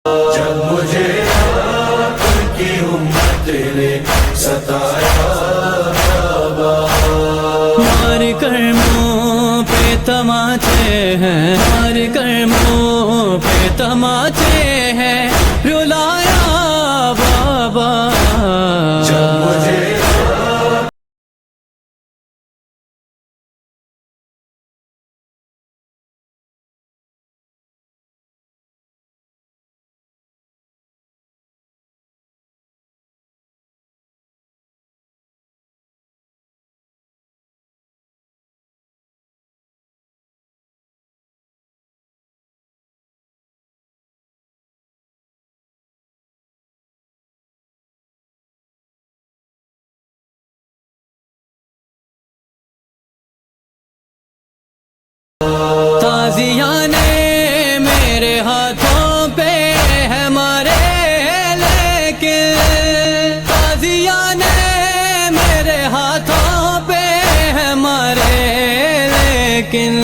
جب مجھے آپ کی امت نے ستایا بابا، مار کر منہ پہ تماچے ہیں، مار کر منہ پہ تماچے ہیں، رلایا بابا۔ جب مجھے تازیانے میرے ہاتھوں پہ ہے مارے، لیکن تازیانے میرے ہاتھوں پہ ہے مارے، لیکن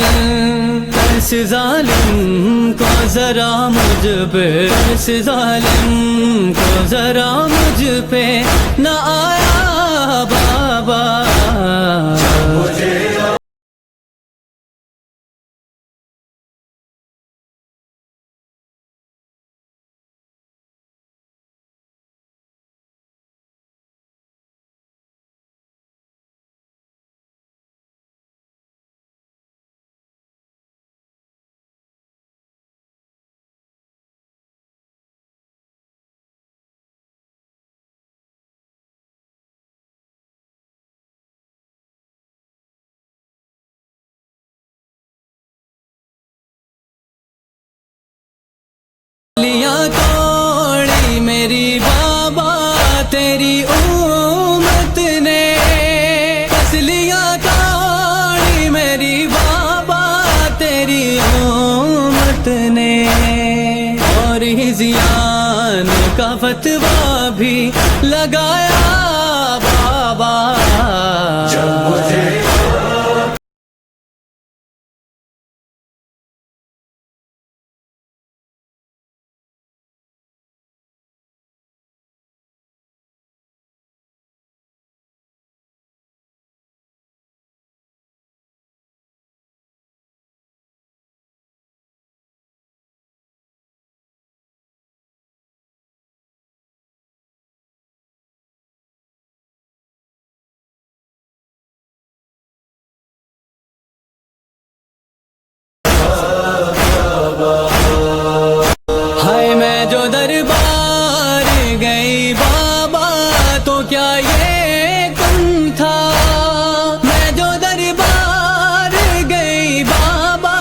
اس ظالم کو ذرا مجھ پہ، اس ظالم کو ذرا مجھ پہ نہ آیا بابا۔ مجھے پسلیاں توڑی میری بابا تیری امت نے، پسلیاں توڑی میری بابا تیری امت نے، اور ہذیان کا فتویٰ بھی لگایا بابا۔ جب مجھے ہائے میں جو دربار گئی بابا تو کیا یہ کم تھا، میں جو دربار گئی بابا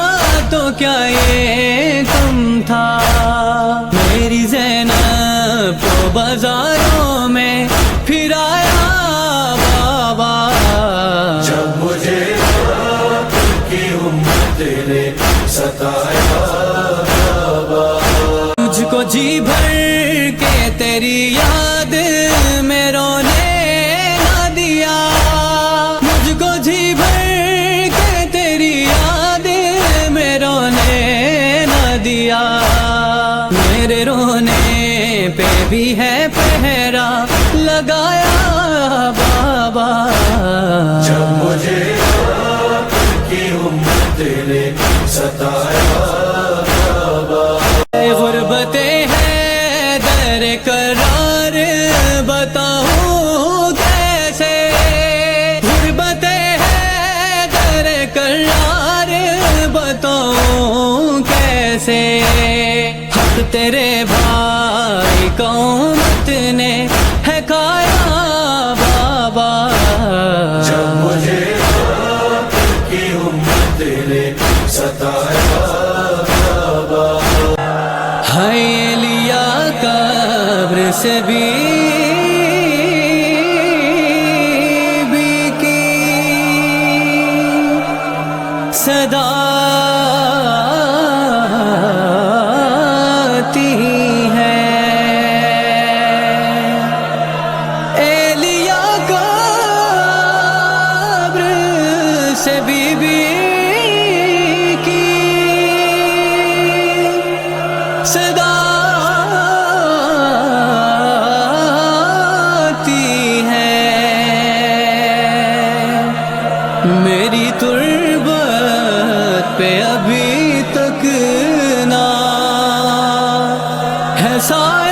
تو کیا یہ کم تھا، میری زینب کو بازاروں میں پھرایا بابا۔ جب مجھے آپ کی امت نے ستایا بابا، تجھ کو جی بھر کے تیری یاد میں رونے نہ دیا، مجھ کو جی بھر کے تیری یاد میں رونے نہ دیا، میرے رونے پہ بھی ہے پہرا لگایا بابا۔ جب مجھے آپ کی امت نے ستایا بابا، غربت ہے در قرار بتاؤں کیسے، غربت ہے در قرار بتاؤں کیسے، حق تیرے بھائی قومت نے ہے کھایا بابا۔ جب مجھے آپ کی امت نے ستایا بابا، ہائے لیا قبر سے بھی کی صدا آتی ہے، اے لیا قبر سے بھی کی صدا ہے سایہ